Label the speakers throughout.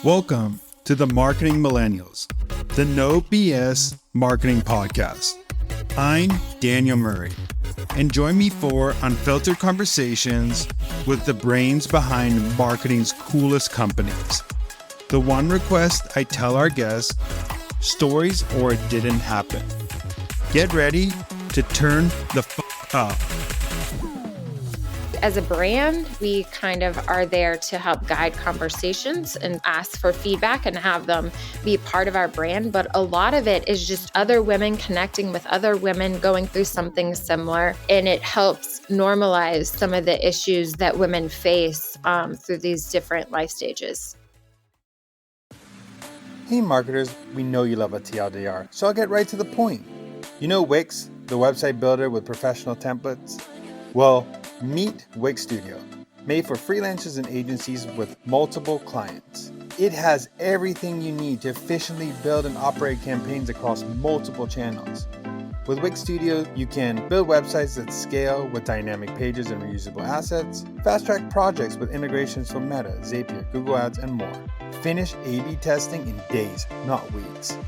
Speaker 1: Welcome to the Marketing Millennials, the No BS Marketing Podcast. I'm Daniel Murray, and join me for unfiltered conversations with the brains behind marketing's coolest companies. The one request I tell our guests, stories or it didn't happen. Get ready to turn the up.
Speaker 2: As a brand, we kind of are there to help guide conversations and ask for feedback and have them be part of our brand. But a lot of it is just other women connecting with other women going through something similar. And it helps normalize some of the issues that women face through these different life stages.
Speaker 1: Hey marketers, we know you love a TLDR, so I'll get right to the point. You know Wix, the website builder with professional templates? Well, meet Wix Studio, made for freelancers and agencies with multiple clients. It has everything you need to efficiently build and operate campaigns across multiple channels. With Wix Studio, you can build websites that scale with dynamic pages and reusable assets, fast-track projects with integrations from Meta, Zapier, Google Ads, and more. Finish A/B testing in days, not weeks.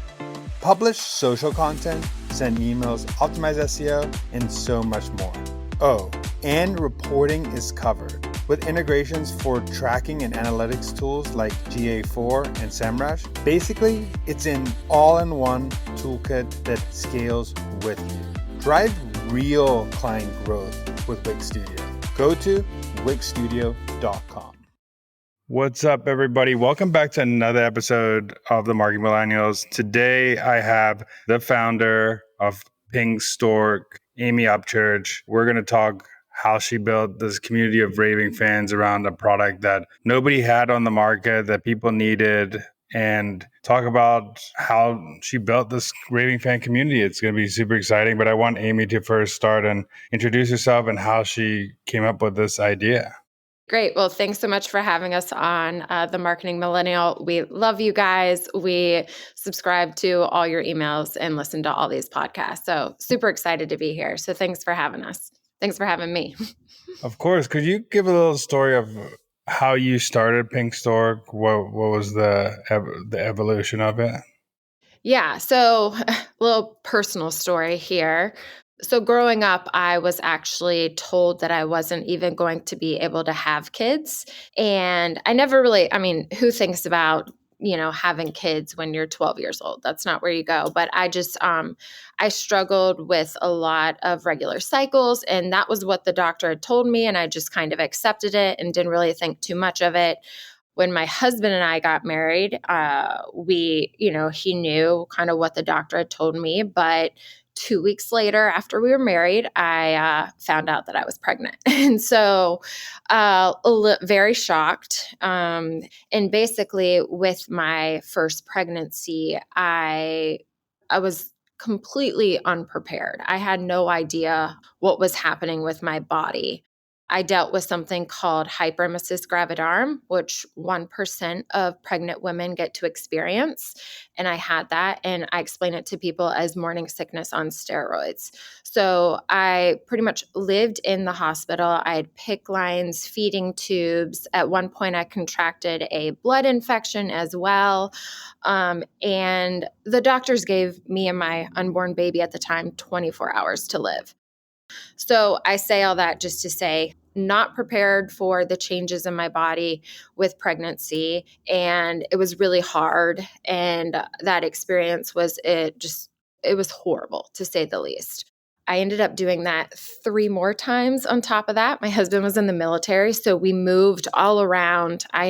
Speaker 1: Publish social content, send emails, optimize SEO, and so much more. Oh, and reporting is covered with integrations for tracking and analytics tools like GA4 and SEMrush. Basically, it's an all-in-one toolkit that scales with you. Drive real client growth with Wix Studio. Go to wixstudio.com. What's up, everybody? Welcome back to another episode of the Marketing Millennials. Today, I have the founder of Stork, Amy Upchurch. We're going to talk how she built this community of raving fans around a product that nobody had on the market that people needed, and talk about how she built this raving fan community. It's going to be super exciting, but I want Amy to first start and introduce herself and how she came up with this idea.
Speaker 2: Great. Well, thanks so much for having us on the Marketing Millennial. We love you guys. We subscribe to all your emails and listen to all these podcasts. So super excited to be here. So thanks for having us. Thanks for having me.
Speaker 1: Of course. Could you give a little story of how you started Stork? What was the evolution of it?
Speaker 2: Yeah. So a little personal story here. So growing up, I was actually told that I wasn't even going to be able to have kids. And I never really, who thinks about, having kids when you're 12 years old? That's not where you go. But I just, I struggled with a lot of regular cycles. And that was what the doctor had told me. And I just kind of accepted it and didn't really think too much of it. When my husband and I got married, he knew kind of what the doctor had told me, but 2 weeks later, after we were married, I found out that I was pregnant. And so very shocked. And basically with my first pregnancy, I was completely unprepared. I had no idea what was happening with my body. I dealt with something called hyperemesis gravidarum, which 1% of pregnant women get to experience. And I had that, and I explain it to people as morning sickness on steroids. So I pretty much lived in the hospital. I had PICC lines, feeding tubes. At one point, I contracted a blood infection as well. And the doctors gave me and my unborn baby at the time 24 hours to live. So I say all that just to say, not prepared for the changes in my body with pregnancy. And it was really hard. And that experience it was horrible, to say the least. I ended up doing that 3 more times on top of that. My husband was in the military, so we moved all around. I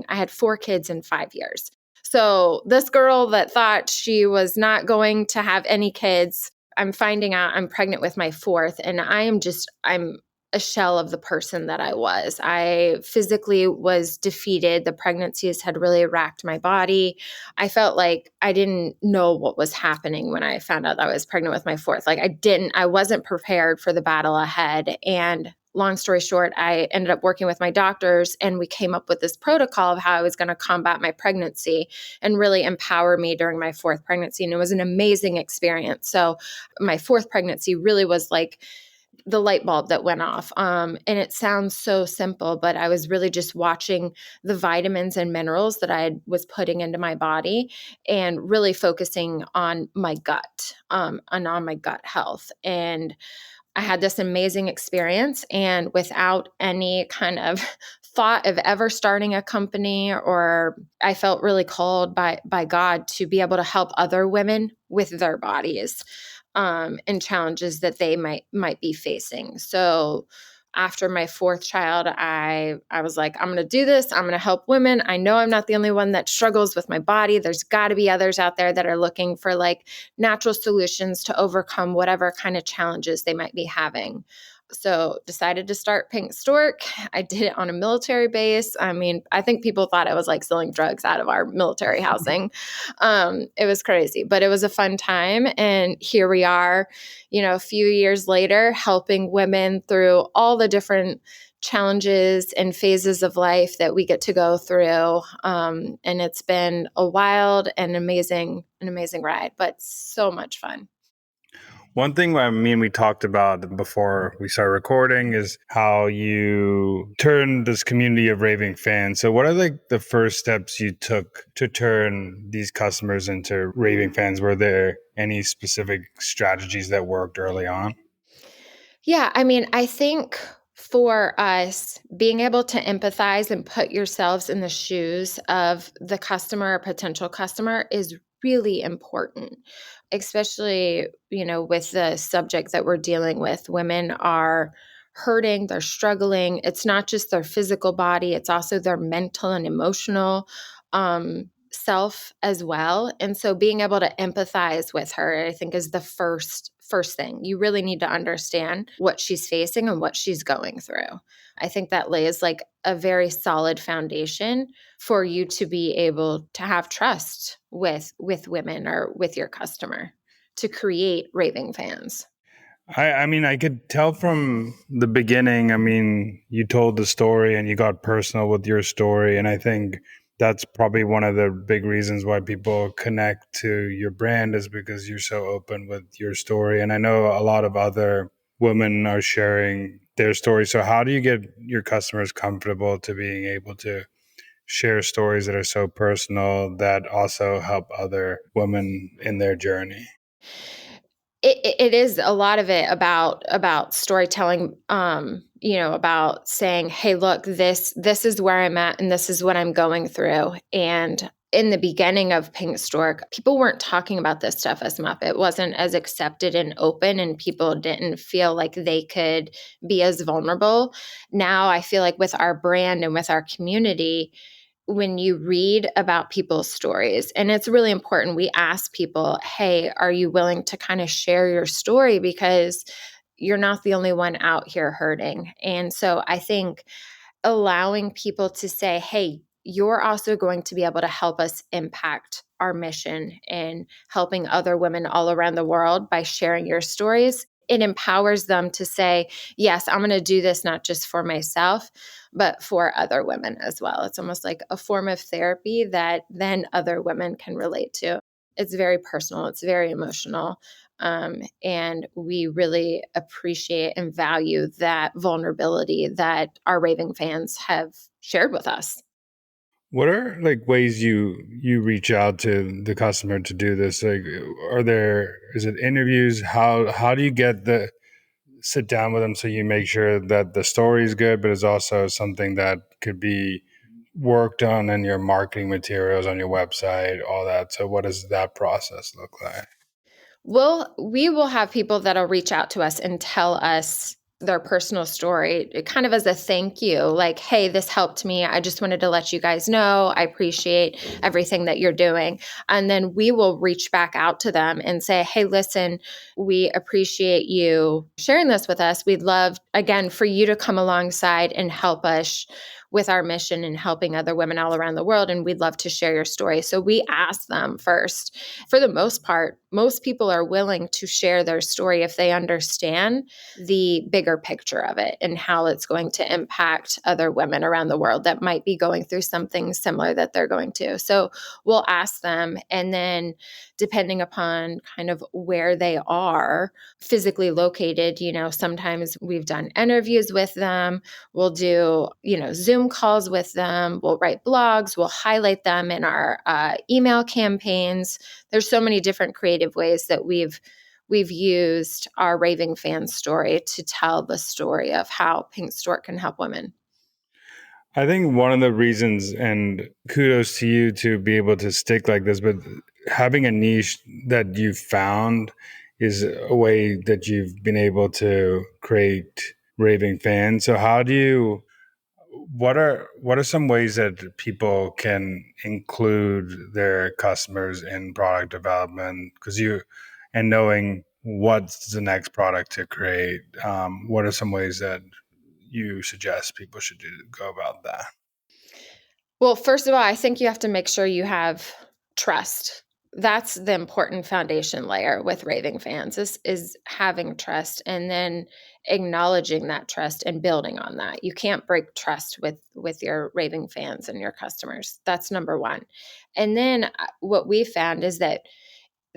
Speaker 2: had 4 kids in 5 years. So this girl that thought she was not going to have any kids, I'm finding out I'm pregnant with my 4th, and I'm a shell of the person that I was. I physically was defeated. The pregnancies had really racked my body. I felt like I didn't know what was happening when I found out that I was pregnant with my 4th. Like I wasn't prepared for the battle ahead. And long story short, I ended up working with my doctors, and we came up with this protocol of how I was going to combat my pregnancy and really empower me during my 4th pregnancy. And it was an amazing experience. So my 4th pregnancy really was like the light bulb that went off. And it sounds so simple, but I was really just watching the vitamins and minerals that was putting into my body and really focusing on my gut, and on my gut health. And I had this amazing experience, and without any kind of thought of ever starting a company, or I felt really called by God to be able to help other women with their bodies, and challenges that they might be facing. So after my fourth child, I was like, I'm going to do this. I'm going to help women. I know I'm not the only one that struggles with my body. There's got to be others out there that are looking for like natural solutions to overcome whatever kind of challenges they might be having. So decided to start Pink Stork. I did it on a military base. I mean, I think people thought I was like selling drugs out of our military housing. It was crazy, but it was a fun time. And here we are, a few years later, helping women through all the different challenges and phases of life that we get to go through. And it's been a wild and amazing ride, but so much fun.
Speaker 1: One thing we talked about before we started recording is how you turned this community of raving fans. So what are like the first steps you took to turn these customers into raving fans? Were there any specific strategies that worked early on?
Speaker 2: Yeah, I mean, I think for us, being able to empathize and put yourselves in the shoes of the customer or potential customer is really important, especially, with the subject that we're dealing with. Women are hurting, they're struggling. It's not just their physical body, it's also their mental and emotional self as well. And so being able to empathize with her, I think, is the first thing. You really need to understand what she's facing and what she's going through. I think that lays like a very solid foundation for you to be able to have trust with women or with your customer to create raving fans.
Speaker 1: I could tell from the beginning. I mean, you told the story and you got personal with your story. And I think that's probably one of the big reasons why people connect to your brand is because you're so open with your story. And I know a lot of other women are sharing their story. So, how do you get your customers comfortable to being able to share stories that are so personal that also help other women in their journey?
Speaker 2: It is a lot of it about storytelling, about saying, hey, look, this is where I'm at and this is what I'm going through. And in the beginning of Pink Stork, people weren't talking about this stuff as much. It wasn't as accepted and open, and people didn't feel like they could be as vulnerable. Now I feel like with our brand and with our community, when you read about people's stories, and it's really important, we ask people, hey, are you willing to kind of share your story? Because you're not the only one out here hurting. And so I think allowing people to say, hey, you're also going to be able to help us impact our mission and helping other women all around the world by sharing your stories. It empowers them to say, yes, I'm going to do this not just for myself, but for other women as well. It's almost like a form of therapy that then other women can relate to. It's very personal, it's very emotional. And we really appreciate and value that vulnerability that our raving fans have shared with us.
Speaker 1: What are like ways you reach out to the customer to do this? Like, is it interviews? How do you get the sit down with them so you make sure that the story is good, but it's also something that could be worked on in your marketing materials on your website, all that. So what does that process look like?
Speaker 2: We will have people that'll reach out to us and tell us their personal story, kind of as a thank you, like, hey, this helped me. I just wanted to let you guys know I appreciate everything that you're doing. And then we will reach back out to them and say, hey, listen, we appreciate you sharing this with us. We'd love, again, for you to come alongside and help us with our mission and helping other women all around the world. And we'd love to share your story. So we ask them first. For the most part, most people are willing to share their story if they understand the bigger picture of it and how it's going to impact other women around the world that might be going through something similar that they're going to. So we'll ask them. And then depending upon kind of where they are physically located. Sometimes we've done interviews with them. We'll do, Zoom calls with them. We'll write blogs. We'll highlight them in our email campaigns. There's so many different creative ways that we've used our raving fan story to tell the story of how Pink Stork can help women.
Speaker 1: I think one of the reasons, and kudos to you to be able to stick like this, but having a niche that you've found is a way that you've been able to create raving fans. So what are some ways that people can include their customers in product development? And knowing what's the next product to create, what are some ways that you suggest people should go about that?
Speaker 2: Well, first of all, I think you have to make sure you have trust. That's the important foundation layer with raving fans is having trust, and then acknowledging that trust and building on that. You can't break trust with your raving fans and your customers. That's number one. And then what we found is that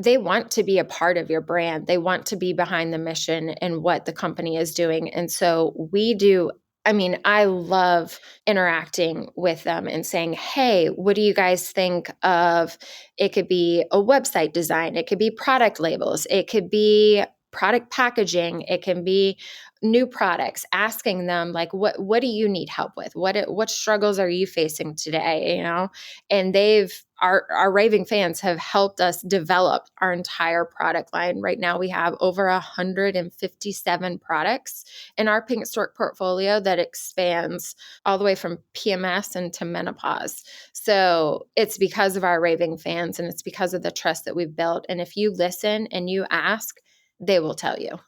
Speaker 2: they want to be a part of your brand. They want to be behind the mission and what the company is doing. And so we do. I mean, I love interacting with them and saying, hey, what do you guys think of? It could be a website design, it could be product labels, it could be product packaging, it can be new products, asking them like, what do you need help with? What struggles are you facing today? And our raving fans have helped us develop our entire product line. Right now, we have over 157 products in our Pink Stork portfolio that expands all the way from PMS into menopause. So it's because of our raving fans, and it's because of the trust that we've built. And if you listen and you ask, they will tell you.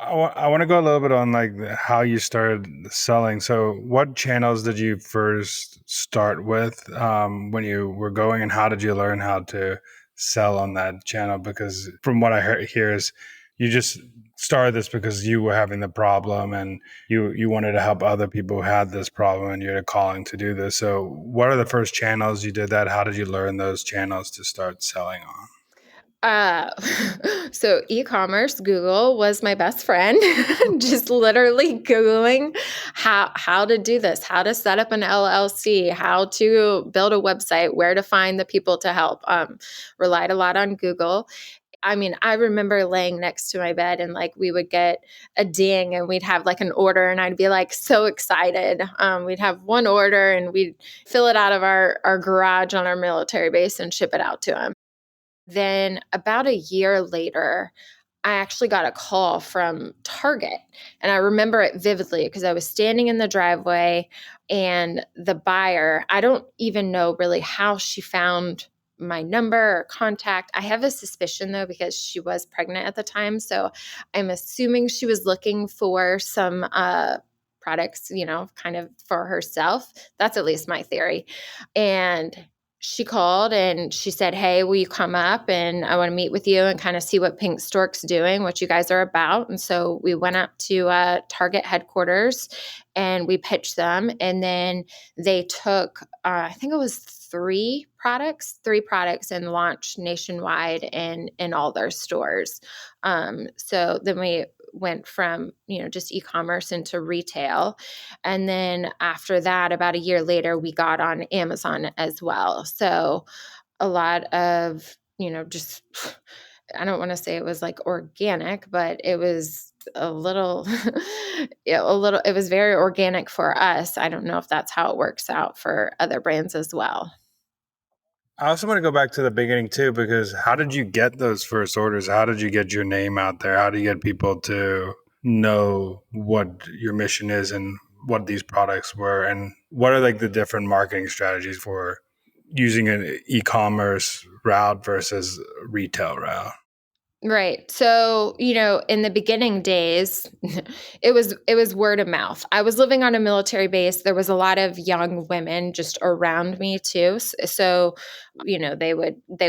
Speaker 1: I want to go a little bit on how you started selling. So what channels did you first start with when you were going, and how did you learn how to sell on that channel? Because from what I heard here is you just started this because you were having the problem, and you wanted to help other people who had this problem, and you had a calling to do this. So what are the first channels you did that? How did you learn those channels to start selling on?
Speaker 2: Uh, so e-commerce, Google was my best friend. Just literally Googling how to do this, how to set up an LLC, how to build a website, where to find the people to help. Relied a lot on Google. I mean, I remember laying next to my bed and we would get a ding and we'd have an order, and I'd be so excited. We'd have one order and we'd fill it out of our garage on our military base and ship it out to them. Then about a year later, I actually got a call from Target. And I remember it vividly because I was standing in the driveway, and the buyer, I don't even know really how she found my number or contact. I have a suspicion though, because she was pregnant at the time. So I'm assuming she was looking for some products, kind of for herself. That's at least my theory. And she called and she said, hey, will you come up, and I want to meet with you and kind of see what Pink Stork's doing, what you guys are about. And so we went up to Target headquarters and we pitched them. And then they took, I think it was three products and launched nationwide in all their stores. So then we went from, just e-commerce into retail. And then after that, about a year later, we got on Amazon as well. So a lot of, just, I don't want to say it was organic, but it was a little, it was very organic for us. I don't know if that's how it works out for other brands as well.
Speaker 1: I also want to go back to the beginning too, because how did you get those first orders? How did you get your name out there? How do you get people to know what your mission is and what these products were? And what are the different marketing strategies for using an e-commerce route versus retail route?
Speaker 2: Right. So, in the beginning days, it was word of mouth. I was living on a military base. There was a lot of young women just around me too. So they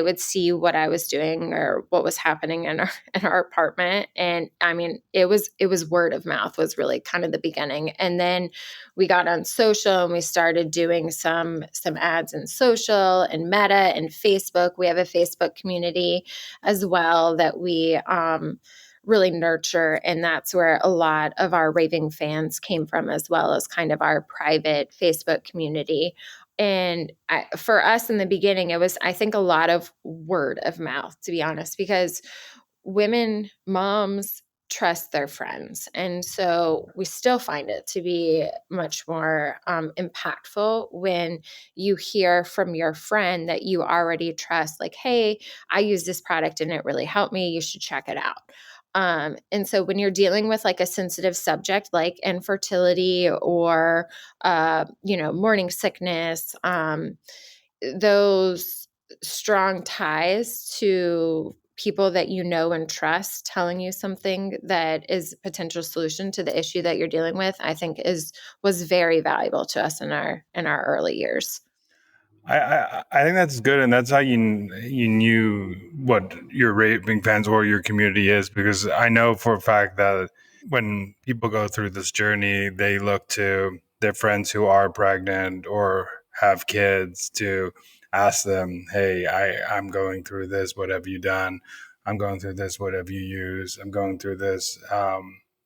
Speaker 2: would see what I was doing or what was happening in our apartment. And I mean, it was word of mouth was really kind of the beginning. And then we got on social and we started doing some ads in social and Meta and Facebook. We have a Facebook community as well that we really nurture. And that's where a lot of our raving fans came from, as well as kind of our private Facebook community. And for us in the beginning, it was, I think, a lot of word of mouth, to be honest, because women, moms, trust their friends. And so we still find it to be much more impactful when you hear from your friend that you already trust, like, hey, I use this product and it really helped me. You should check it out. And so when you're dealing with like a sensitive subject like infertility or, morning sickness, those strong ties to people that you know and trust telling you something that is a potential solution to the issue that you're dealing with, I think was very valuable to us in our early years.
Speaker 1: I think that's good, and that's how you knew what your raving fans or your community is, because I know for a fact that when people go through this journey, they look to their friends who are pregnant or have kids to ask them, "Hey, I'm going through this. What have you done? I'm going through this. What have you used? I'm going through this.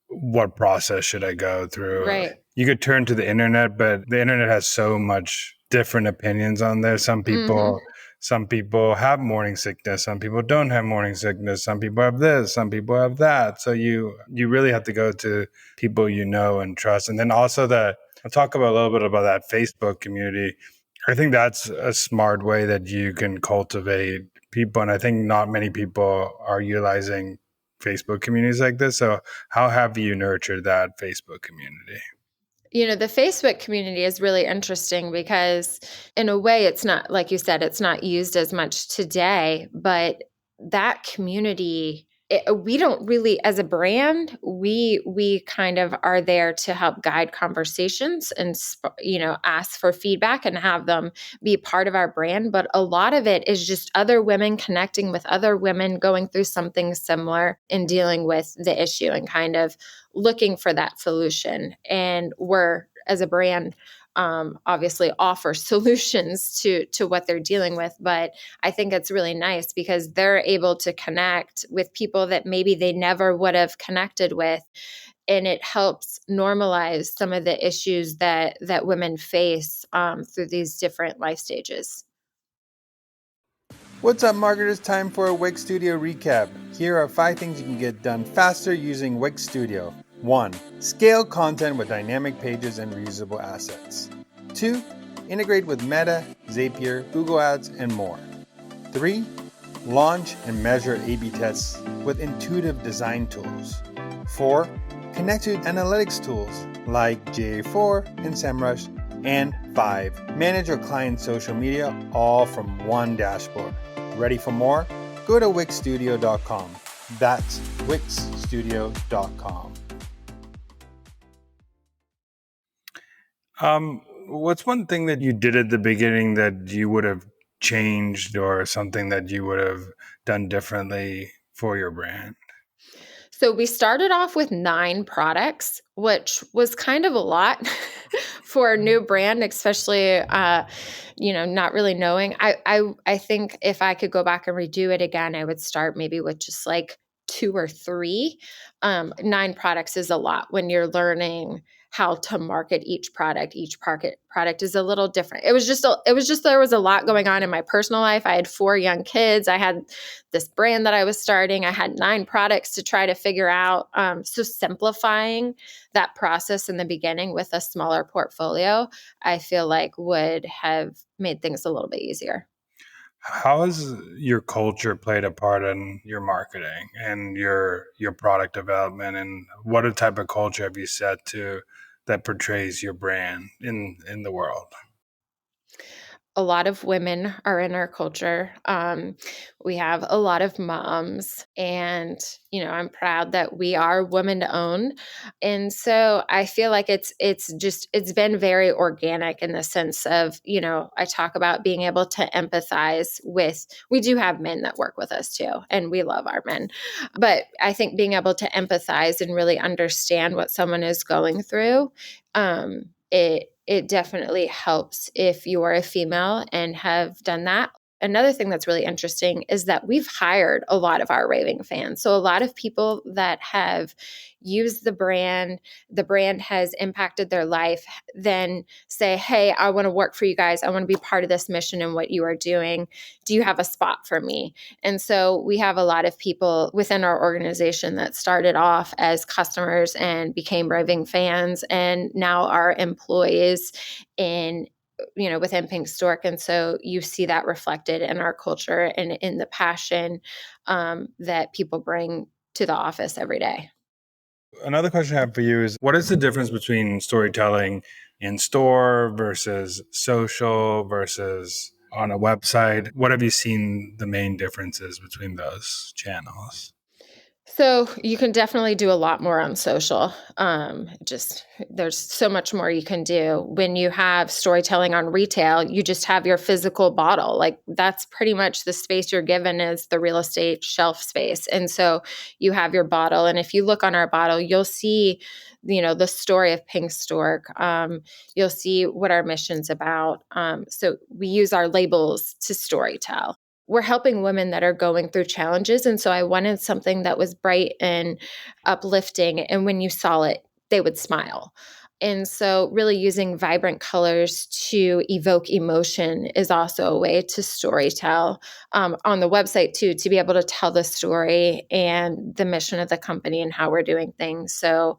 Speaker 1: What process should I go through?"
Speaker 2: Right.
Speaker 1: You could turn to the internet, but the internet has so much different opinions on there.
Speaker 2: Hmm.
Speaker 1: Some people have morning sickness, some people don't have morning sickness, some people have this, some people have that. So you really have to go to people you know and trust. And then also that I'll talk about a little bit about that Facebook community. I think that's a smart way that you can cultivate people. And I think not many people are utilizing Facebook communities like this. So how have you nurtured that Facebook community?
Speaker 2: The Facebook community is really interesting because, in a way, it's not, like you said, it's not used as much today, but that community, we don't really, as a brand, we kind of are there to help guide conversations and ask for feedback and have them be part of our brand. But a lot of it is just other women connecting with other women going through something similar and dealing with the issue and kind of looking for that solution. And we're, as a brand, obviously offer solutions to what they're dealing with. But I think it's really nice because they're able to connect with people that maybe they never would have connected with. And it helps normalize some of the issues that women face through these different life stages.
Speaker 1: What's up, marketers? Time for a Wix Studio recap. Here are 5 things you can get done faster using Wix Studio. 1. Scale content with dynamic pages and reusable assets. 2. Integrate with Meta, Zapier, Google Ads, and more. 3. Launch and measure A/B tests with intuitive design tools. 4. Connect to analytics tools like GA4 and SEMrush. And 5. Manage your client's social media all from one dashboard. Ready for more? Go to wixstudio.com. That's wixstudio.com. What's one thing that you did at the beginning that you would have changed, or something that you would have done differently for your brand?
Speaker 2: So we started off with 9 products, which was kind of a lot for a new brand, especially not really knowing. I think if I could go back and redo it again, I would start maybe with just like 2 or 3. 9 products is a lot when you're learning how to market each product. Each product is a little different. It was just there was a lot going on in my personal life. I had 4 young kids. I had this brand that I was starting. I had 9 products to try to figure out. So simplifying that process in the beginning with a smaller portfolio, I feel like would have made things a little bit easier.
Speaker 1: How has your culture played a part in your marketing and your product development, and what type of culture have you set to that portrays your brand in the world?
Speaker 2: a lot of women are in our culture. We have a lot of moms, and I'm proud that we are women owned. And so I feel like it's been very organic in the sense of, I talk about being able to empathize with, we do have men that work with us too, and we love our men. But I think being able to empathize and really understand what someone is going through, it definitely helps if you're a female and have done that. Another thing that's really interesting is that we've hired a lot of our raving fans. So a lot of people that have used the brand has impacted their life, then say, hey, I want to work for you guys. I want to be part of this mission and what you are doing. Do you have a spot for me? And so we have a lot of people within our organization that started off as customers and became raving fans and now are employees in within Pink Stork. And so you see that reflected in our culture and in the passion that people bring to the office every day.
Speaker 1: Another question I have for you is, what is the difference between storytelling in store versus social versus on a website? What have you seen the main differences between those channels?
Speaker 2: So you can definitely do a lot more on social. Just there's so much more you can do. When you have storytelling on retail, you just have your physical bottle. Like that's pretty much the space you're given is the real estate shelf space. And so you have your bottle. And if you look on our bottle, you'll see, the story of Pink Stork. You'll see what our mission's about. So we use our labels to storytell. We're helping women that are going through challenges. And so I wanted something that was bright and uplifting. And when you saw it, they would smile. And so, really using vibrant colors to evoke emotion is also a way to storytell on the website, too, to be able to tell the story and the mission of the company and how we're doing things. So,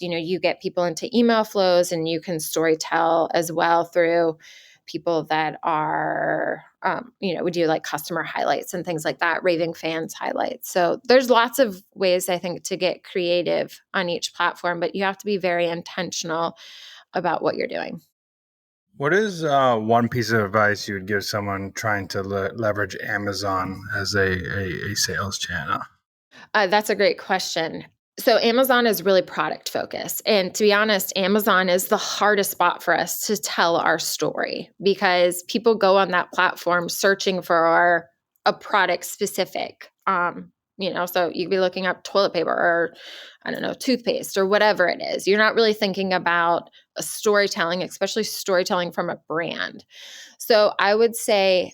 Speaker 2: you get people into email flows and you can storytell as well through people that are, we do like customer highlights and things like that, raving fans highlights. So there's lots of ways I think to get creative on each platform, but you have to be very intentional about what you're doing.
Speaker 1: What is one piece of advice you would give someone trying to leverage Amazon as a sales channel?
Speaker 2: That's a great question. So Amazon is really product focused. And to be honest, Amazon is the hardest spot for us to tell our story because people go on that platform searching for a product specific. So you could be looking up toilet paper or I don't know, toothpaste or whatever it is. You're not really thinking about a storytelling, especially storytelling from a brand. So I would say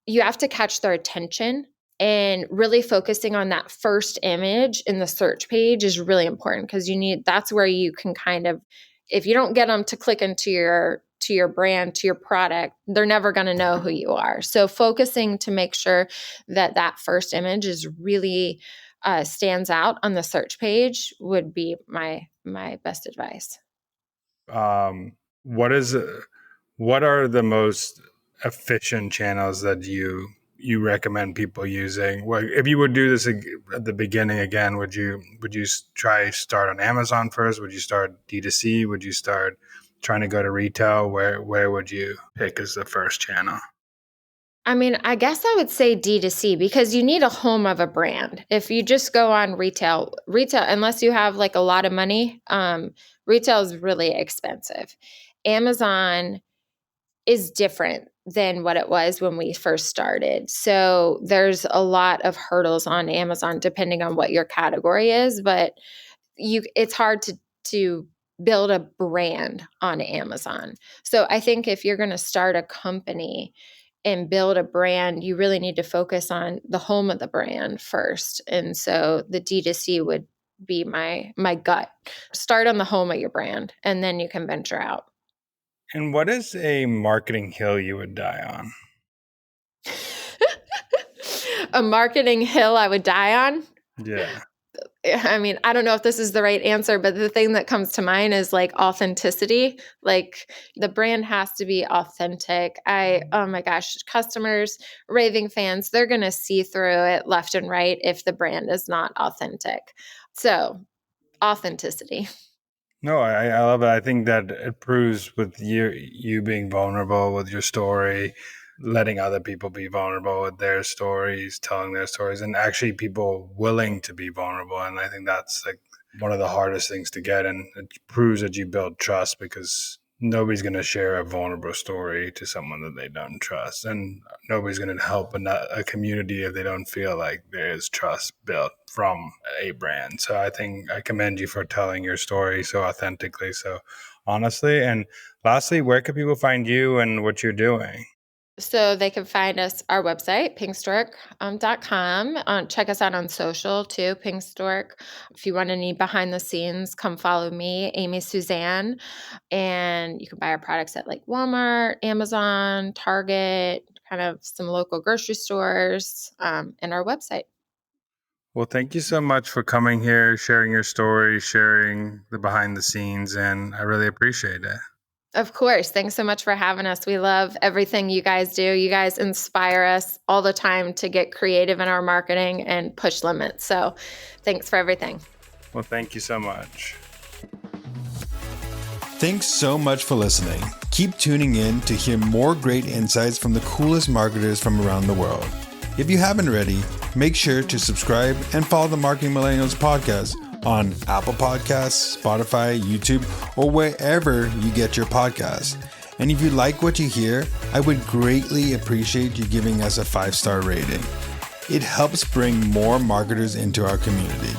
Speaker 2: you have to catch their attention and really focusing on that first image in the search page is really important because that's where you can kind of, if you don't get them to click into your brand, to your product, they're never going to know who you are. So focusing to make sure that first image is really stands out on the search page would be my best advice.
Speaker 1: Um, what is what are the most efficient channels that you recommend people using? Well, if you would do this at the beginning again, would you try start on Amazon first? Would you start D2C? Would you start trying to go to retail? Where would you pick as the first channel?
Speaker 2: I mean, I guess I would say D2C because you need a home of a brand. If you just go on retail, unless you have like a lot of money, retail is really expensive. Amazon is different than what it was when we first started. So there's a lot of hurdles on Amazon depending on what your category is, but it's hard to build a brand on Amazon. So I think if you're going to start a company and build a brand, you really need to focus on the home of the brand first. And so the D2C would be my gut. Start on the home of your brand and then you can venture out.
Speaker 1: And what is a marketing hill you would die on?
Speaker 2: A marketing hill I would die on.
Speaker 1: Yeah.
Speaker 2: I mean, I don't know if this is the right answer, but the thing that comes to mind is like authenticity. Like the brand has to be authentic. Oh my gosh, customers, raving fans, they're going to see through it left and right if the brand is not authentic. So, authenticity.
Speaker 1: No, I love it. I think that it proves with you being vulnerable with your story, letting other people be vulnerable with their stories, telling their stories, and actually people willing to be vulnerable. And I think that's like one of the hardest things to get. And it proves that you build trust because nobody's going to share a vulnerable story to someone that they don't trust. And nobody's going to help a community if they don't feel like there is trust built from a brand. So I think I commend you for telling your story so authentically, so honestly. And lastly, where can people find you and what you're doing?
Speaker 2: So they can find us our website, pinkstork.com. Check us out on social too, Pinkstork. If you want any behind the scenes, come follow me, Amy Suzanne. And you can buy our products at like Walmart, Amazon, Target, kind of some local grocery stores, and our website.
Speaker 1: Well, thank you so much for coming here, sharing your story, sharing the behind the scenes, and I really appreciate it.
Speaker 2: Of course. Thanks so much for having us. We love everything you guys do. You guys inspire us all the time to get creative in our marketing and push limits. So thanks for everything.
Speaker 1: Well, thank you so much.
Speaker 3: Thanks so much for listening. Keep tuning in to hear more great insights from the coolest marketers from around the world. If you haven't already, make sure to subscribe and follow the Marketing Millennials podcast on Apple Podcasts, Spotify, YouTube, or wherever you get your podcasts. And if you like what you hear, I would greatly appreciate you giving us a 5-star rating. It helps bring more marketers into our community.